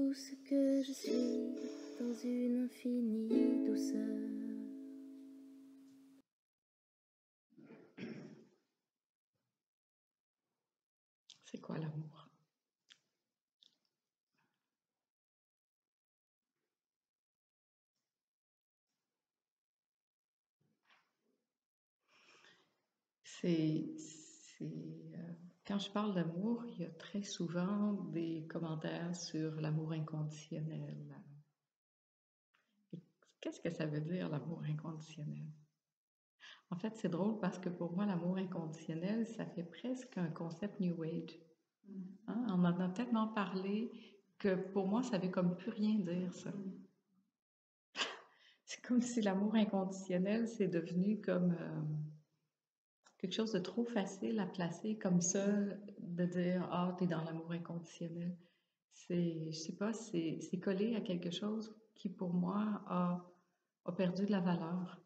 tout ce que je suis dans une infinie douceur. C'est quoi l'amour? Quand je parle d'amour, il y a très souvent des commentaires sur l'amour inconditionnel. Et qu'est-ce que ça veut dire, l'amour inconditionnel? En fait, c'est drôle parce que pour moi, l'amour inconditionnel, ça fait presque un concept New Age. Hein? On en a tellement parlé que pour moi, ça veut comme plus rien dire, ça. C'est comme si l'amour inconditionnel, c'est devenu comme quelque chose de trop facile à placer comme ça, de dire ah, t'es dans l'amour inconditionnel. Je sais pas, c'est collé à quelque chose qui pour moi a perdu de la valeur.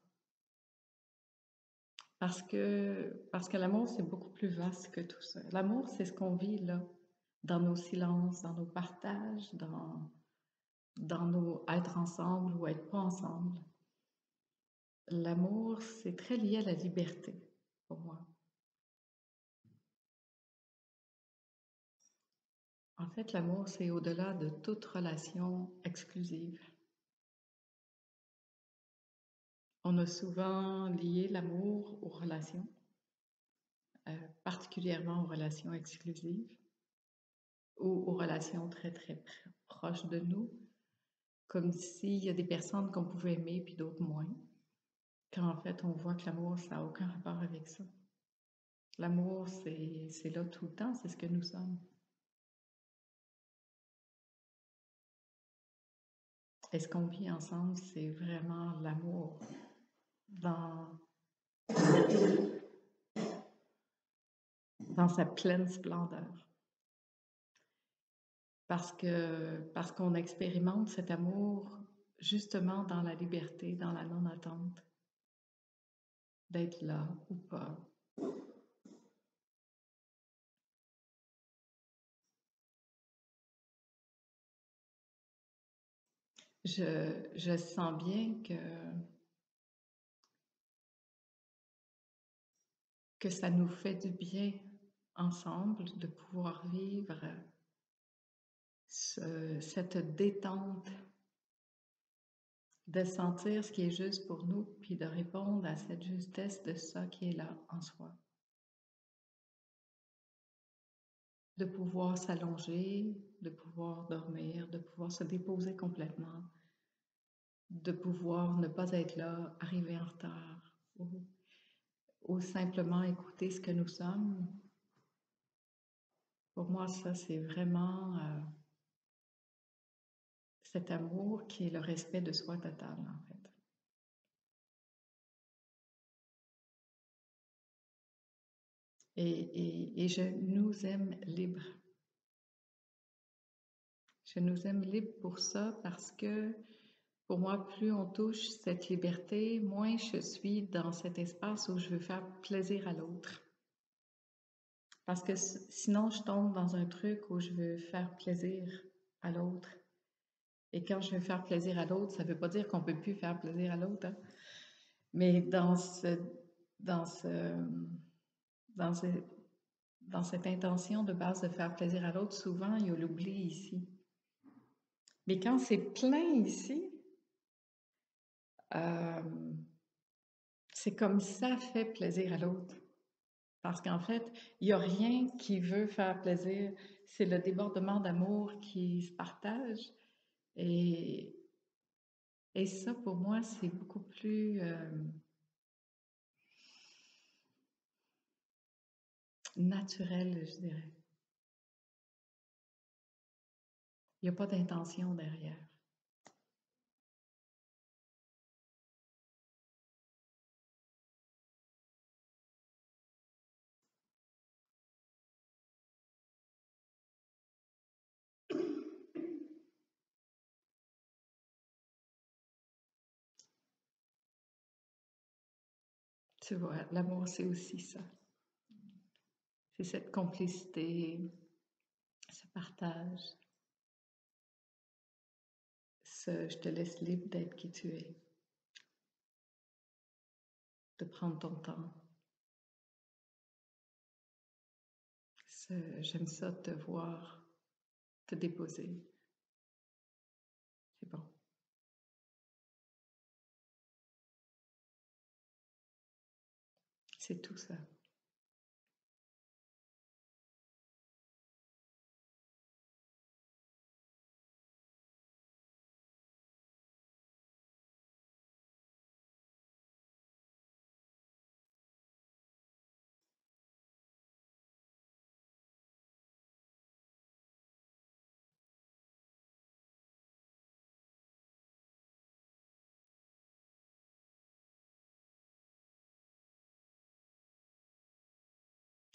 Parce que l'amour, c'est beaucoup plus vaste que tout ça. L'amour, c'est ce qu'on vit là, dans nos silences, dans nos partages, dans nos être ensemble ou être pas ensemble. L'amour, c'est très lié à la liberté, pour moi. En fait, l'amour, c'est au-delà de toute relation exclusive. On a souvent lié l'amour aux relations, particulièrement aux relations exclusives ou aux relations très, très proches de nous, comme s'il y a des personnes qu'on pouvait aimer puis d'autres moins. Quand en fait, on voit que l'amour, ça n'a aucun rapport avec ça. L'amour, c'est là tout le temps, c'est ce que nous sommes. Et ce qu'on vit ensemble, c'est vraiment l'amour dans sa pleine splendeur. Parce qu'on expérimente cet amour justement dans la liberté, dans la non-attente, d'être là ou pas. Je sens bien que ça nous fait du bien ensemble de pouvoir vivre cette détente, de sentir ce qui est juste pour nous, puis de répondre à cette justesse de ça qui est là en soi. De pouvoir s'allonger, de pouvoir dormir, de pouvoir se déposer complètement, de pouvoir ne pas être là, arriver en retard, ou simplement écouter ce que nous sommes. Pour moi, ça, c'est vraiment cet amour qui est le respect de soi total, en fait. Et je nous aime libres. Je nous aime libres pour ça parce que, pour moi, plus on touche cette liberté, moins je suis dans cet espace où je veux faire plaisir à l'autre. Parce que sinon, je tombe dans un truc où je veux faire plaisir à l'autre. Et quand je veux faire plaisir à l'autre, ça ne veut pas dire qu'on ne peut plus faire plaisir à l'autre. Hein? Mais dans cette intention de base de faire plaisir à l'autre, souvent, il y a l'oubli ici. Mais quand c'est plein ici, c'est comme ça fait plaisir à l'autre. Parce qu'en fait, il n'y a rien qui veut faire plaisir. C'est le débordement d'amour qui se partage. Et ça, pour moi, c'est beaucoup plus naturel, je dirais. Il n'y a pas d'intention derrière. Tu vois, l'amour, c'est aussi ça. C'est cette complicité, ce partage. Je te laisse libre d'être qui tu es, de prendre ton temps. J'aime ça te voir te déposer. C'est bon. C'est tout ça.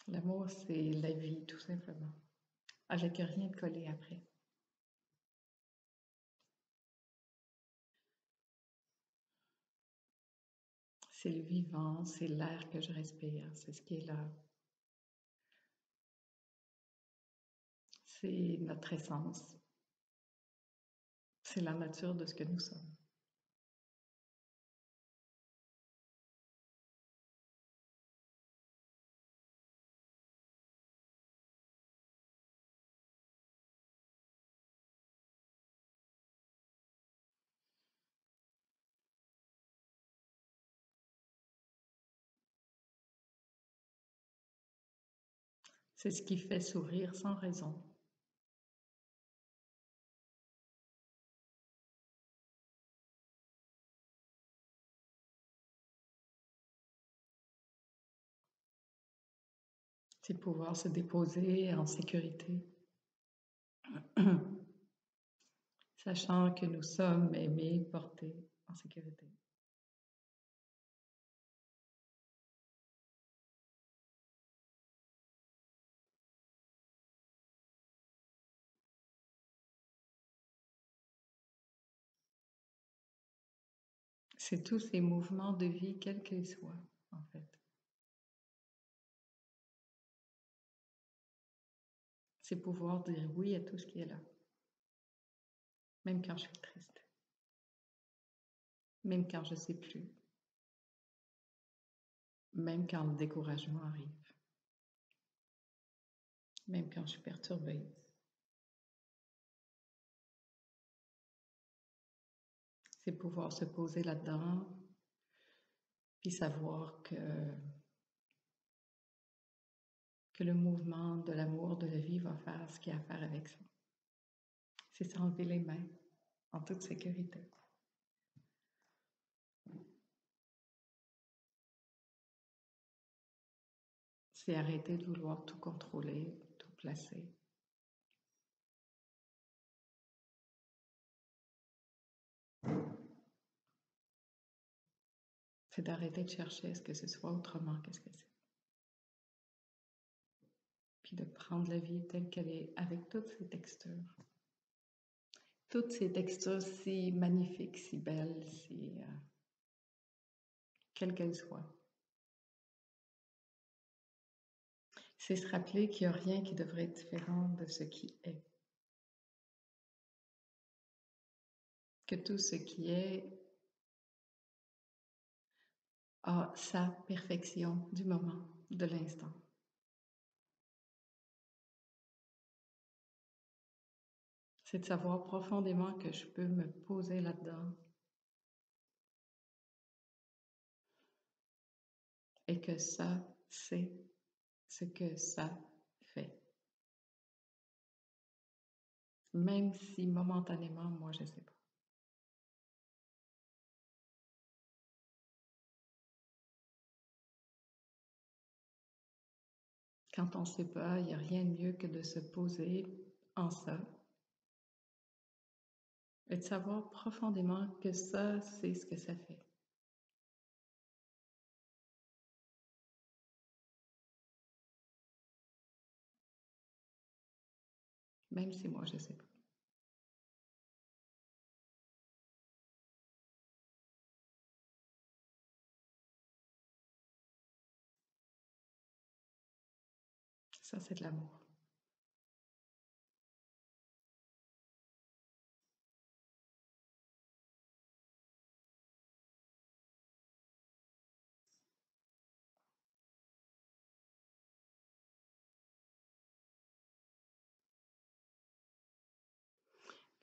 L'amour, c'est la vie, tout simplement, avec rien de collé après. C'est le vivant, c'est l'air que je respire, c'est ce qui est là. C'est notre essence. C'est la nature de ce que nous sommes. C'est ce qui fait sourire sans raison. C'est pouvoir se déposer en sécurité, sachant que nous sommes aimés, portés en sécurité. C'est tous ces mouvements de vie, quels qu'ils soient, en fait. C'est pouvoir dire oui à tout ce qui est là, même quand je suis triste, même quand je ne sais plus, même quand le découragement arrive, même quand je suis perturbée. C'est pouvoir se poser là-dedans, puis savoir que le mouvement de l'amour, de la vie va faire ce qu'il y a à faire avec ça. C'est s'enlever les mains en toute sécurité. C'est arrêter de vouloir tout contrôler, tout placer. C'est d'arrêter de chercher à ce que ce soit autrement qu'est-ce que c'est. Puis de prendre la vie telle qu'elle est, avec toutes ses textures. Toutes ces textures si magnifiques, si belles, quelles qu'elles soient. C'est se rappeler qu'il n'y a rien qui devrait être différent de ce qui est. Que tout ce qui est a sa perfection du moment, de l'instant. C'est de savoir profondément que je peux me poser là-dedans et que ça, c'est ce que ça fait. Même si momentanément, moi, je ne sais pas. Quand on ne sait pas, il n'y a rien de mieux que de se poser en ça et de savoir profondément que ça, c'est ce que ça fait. Même si moi, je ne sais pas. Ça, c'est de l'amour.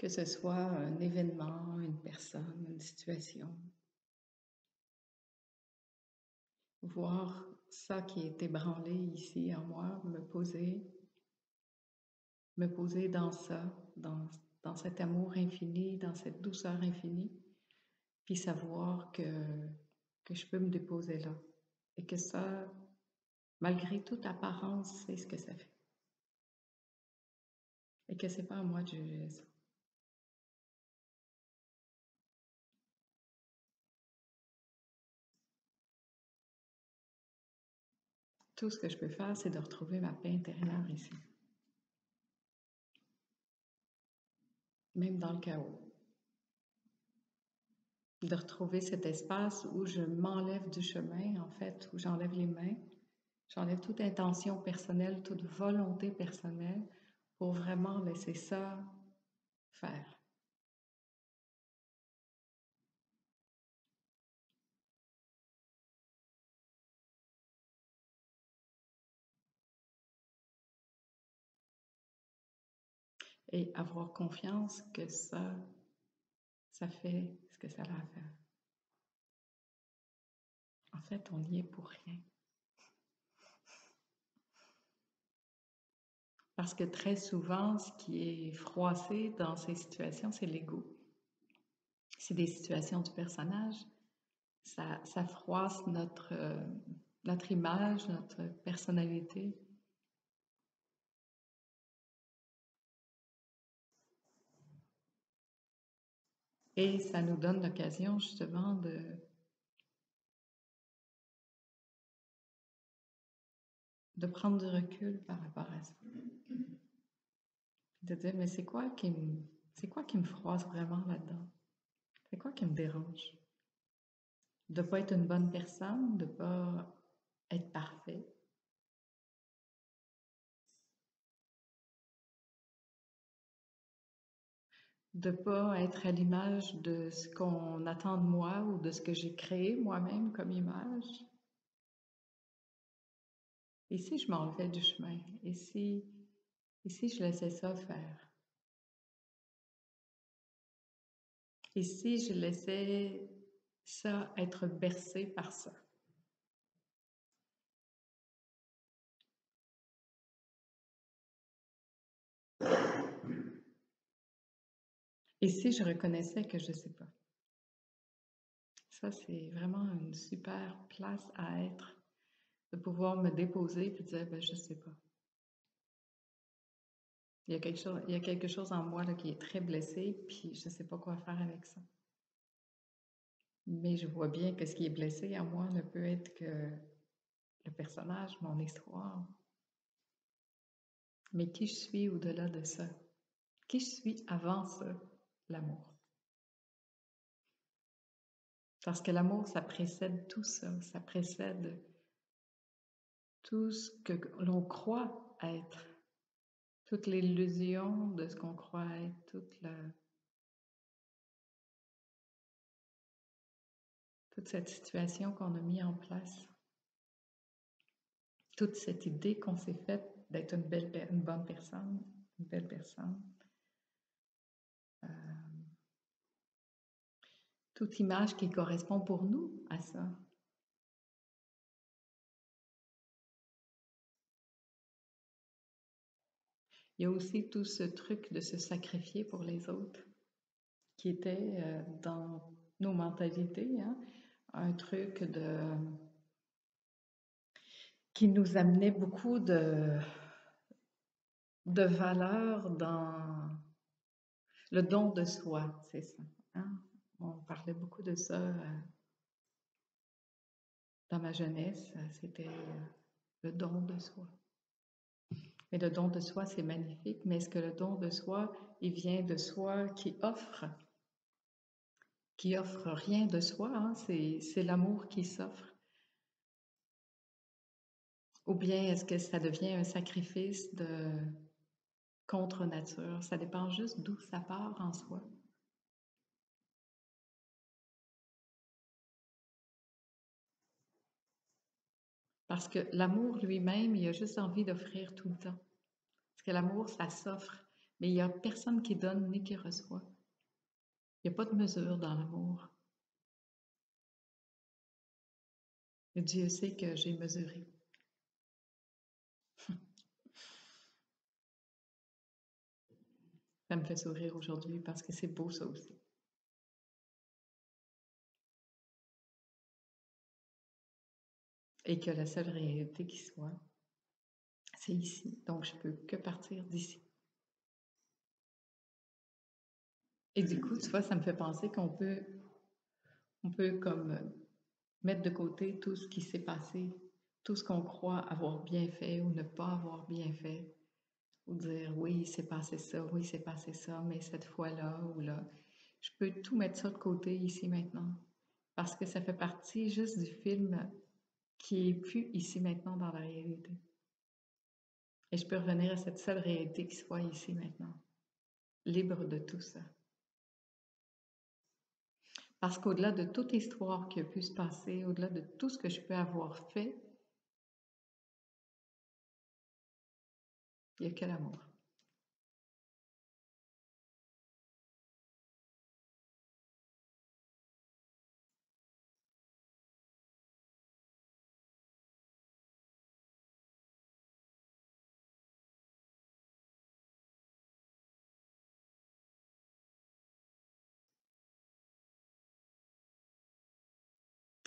que ce soit un événement, une personne, une situation. Voir ça qui est ébranlé ici en moi, me poser dans ça, dans cet amour infini, dans cette douceur infinie, puis savoir que je peux me déposer là. Et que ça, malgré toute apparence, c'est ce que ça fait. Et que c'est pas à moi de juger ça. Tout ce que je peux faire, c'est de retrouver ma paix intérieure ici. Même dans le chaos. De retrouver cet espace où je m'enlève du chemin, en fait, où j'enlève les mains, j'enlève toute intention personnelle, toute volonté personnelle pour vraiment laisser ça faire. Et avoir confiance que ça fait ce que ça a à faire. En fait, on n'y est pour rien. Parce que très souvent, ce qui est froissé dans ces situations, c'est l'ego. C'est des situations du personnage. Ça froisse notre image, notre personnalité. Et ça nous donne l'occasion justement de prendre du recul par rapport à ça. De dire, mais c'est quoi qui me froisse vraiment là-dedans? C'est quoi qui me dérange? De ne pas être une bonne personne, de ne pas être parfait. De ne pas être à l'image de ce qu'on attend de moi ou de ce que j'ai créé moi-même comme image. Et si je m'enlevais du chemin? Et si je laissais ça faire? Et si je laissais ça être bercé par ça? Et si je reconnaissais que je ne sais pas? Ça, c'est vraiment une super place à être, de pouvoir me déposer et dire, ben, je ne sais pas. Il y a quelque chose en moi là, qui est très blessé, puis je ne sais pas quoi faire avec ça. Mais je vois bien que ce qui est blessé en moi ne peut être que le personnage, mon histoire. Mais qui je suis au-delà de ça? Qui je suis avant ça, l'amour? Parce que l'amour, ça précède tout ça, ça précède tout ce que l'on croit être, toute l'illusion de ce qu'on croit être, toute cette situation qu'on a mis en place, toute cette idée qu'on s'est faite d'être une bonne personne, une belle personne. Toute image qui correspond pour nous à ça. Il y a aussi tout ce truc de se sacrifier pour les autres qui était dans nos mentalités, hein? Un truc qui nous amenait beaucoup de valeur dans le don de soi, c'est ça. Hein? On parlait beaucoup de ça dans ma jeunesse, c'était le don de soi. Mais le don de soi, c'est magnifique, mais est-ce que le don de soi, il vient de soi qui offre rien de soi, hein? C'est l'amour qui s'offre. Ou bien est-ce que ça devient un sacrifice contre nature? Ça dépend juste d'où ça part en soi. Parce que l'amour lui-même, il a juste envie d'offrir tout le temps. Parce que l'amour, ça s'offre. Mais il n'y a personne qui donne ni qui reçoit. Il n'y a pas de mesure dans l'amour. Et Dieu sait que j'ai mesuré. Ça me fait sourire aujourd'hui parce que c'est beau ça aussi. Et que la seule réalité qui soit, c'est ici. Donc, je peux que partir d'ici. Et du coup, tu vois, ça me fait penser qu'on peut comme mettre de côté tout ce qui s'est passé, tout ce qu'on croit avoir bien fait ou ne pas avoir bien fait, ou dire oui, il s'est passé ça, oui, il s'est passé ça, mais cette fois-là ou là, je peux tout mettre ça de côté ici maintenant, parce que ça fait partie juste du film qui est plus ici maintenant dans la réalité. Et je peux revenir à cette seule réalité qui soit ici maintenant, libre de tout ça. Parce qu'au-delà de toute histoire qui a pu se passer, au-delà de tout ce que je peux avoir fait, il n'y a que l'amour.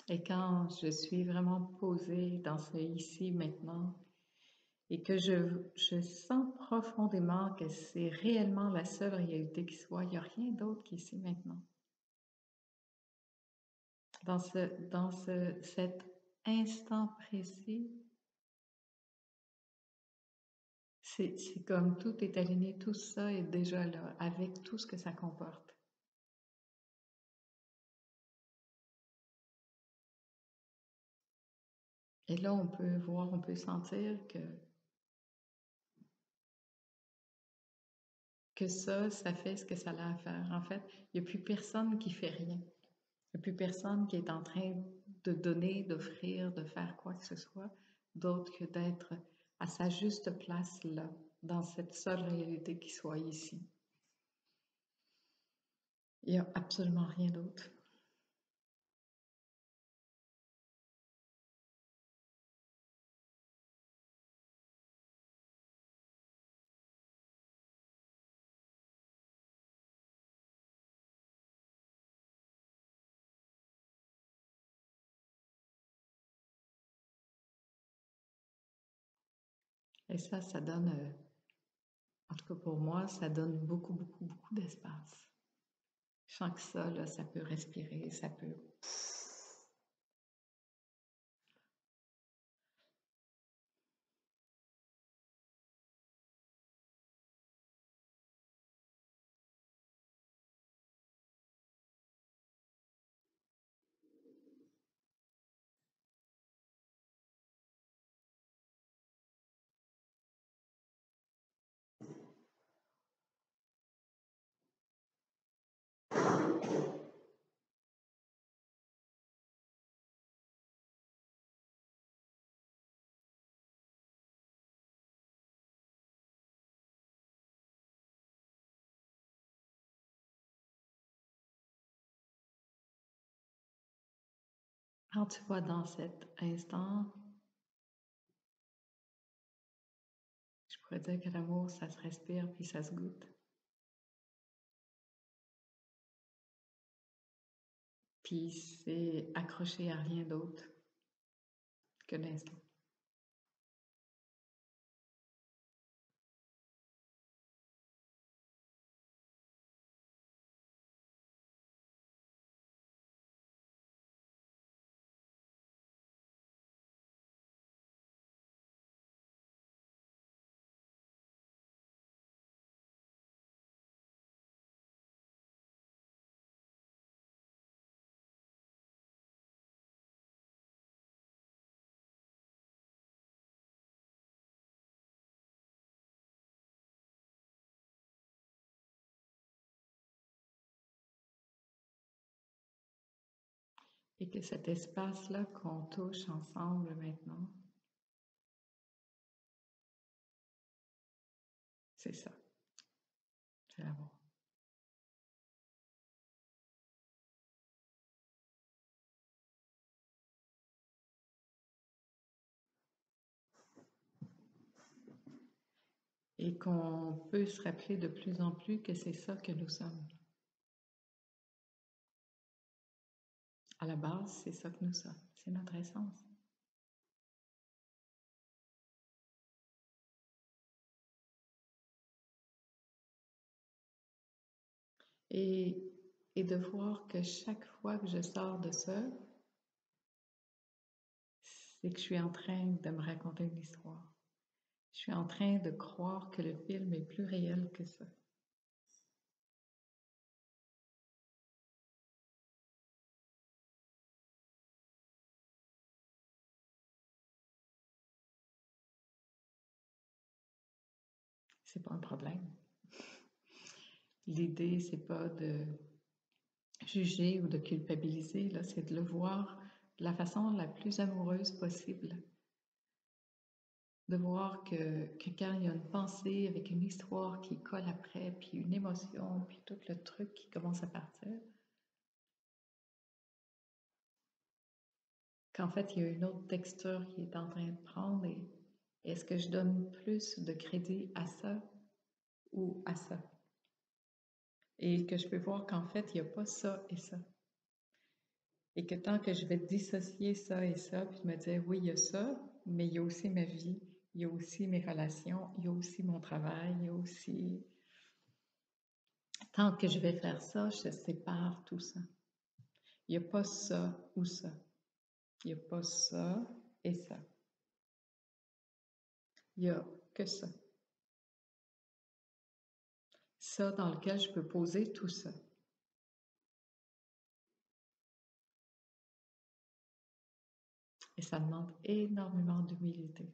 Et quand je suis vraiment posée dans ce ici maintenant et que je sens profondément que c'est réellement la seule réalité qui soit, il n'y a rien d'autre qu'ici maintenant. Dans cet instant précis, c'est comme tout est aligné, tout ça est déjà là, avec tout ce que ça comporte. Et là, on peut voir, on peut sentir que ça fait ce que ça a à faire. En fait, il n'y a plus personne qui fait rien. Il n'y a plus personne qui est en train de donner, d'offrir, de faire quoi que ce soit, d'autre que d'être à sa juste place là, dans cette seule réalité qui soit ici. Il n'y a absolument rien d'autre. Et ça donne, en tout cas pour moi, ça donne beaucoup, beaucoup, beaucoup d'espace. Je sens que ça, là, ça peut respirer, ça peut... Quand tu vois dans cet instant, je pourrais dire que l'amour, ça se respire puis ça se goûte. Puis c'est accroché à rien d'autre que l'instant. Et que cet espace-là qu'on touche ensemble maintenant, c'est ça. C'est l'amour. Et qu'on peut se rappeler de plus en plus que c'est ça que nous sommes. À la base, c'est ça que nous sommes. C'est notre essence. Et de voir que chaque fois que je sors de ça, c'est que je suis en train de me raconter une histoire. Je suis en train de croire que le film est plus réel que ça. C'est pas un problème. L'idée, c'est pas de juger ou de culpabiliser, là, c'est de le voir de la façon la plus amoureuse possible. De voir que quand il y a une pensée avec une histoire qui colle après, puis une émotion, puis tout le truc qui commence à partir, qu'en fait, il y a une autre texture qui est en train de prendre et est-ce que je donne plus de crédit à ça ou à ça? Et que je peux voir qu'en fait, il n'y a pas ça et ça. Et que tant que je vais dissocier ça et ça, puis me dire, oui, il y a ça, mais il y a aussi ma vie, il y a aussi mes relations, il y a aussi mon travail, il y a aussi... Tant que je vais faire ça, je sépare tout ça. Il n'y a pas ça ou ça. Il n'y a pas ça et ça. Il n'y a que ça. Ça dans lequel je peux poser tout ça. Et ça demande énormément d'humilité.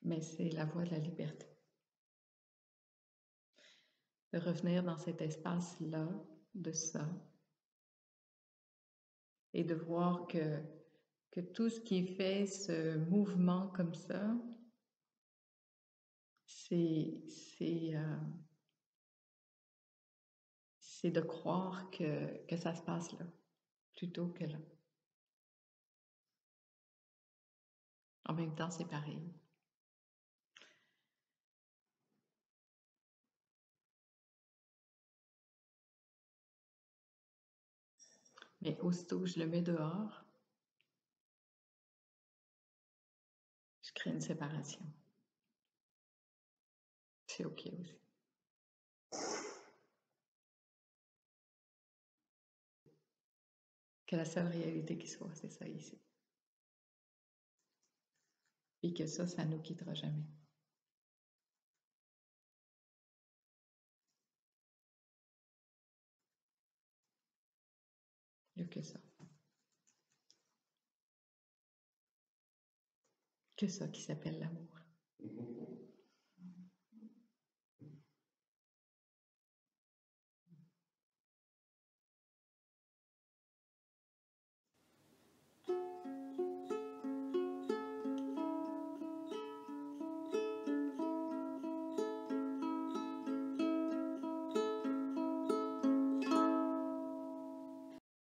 Mais c'est la voie de la liberté. De revenir dans cet espace-là, de ça, et de voir que tout ce qui fait ce mouvement comme ça, c'est de croire que ça se passe là, plutôt que là. En même temps, c'est pareil. Mais aussitôt que je le mets dehors, je crée une séparation. C'est OK aussi. Que la seule réalité qui soit, c'est ça ici. Et que ça ne nous quittera jamais. Il n'y a que ça. Que ça qui s'appelle l'amour.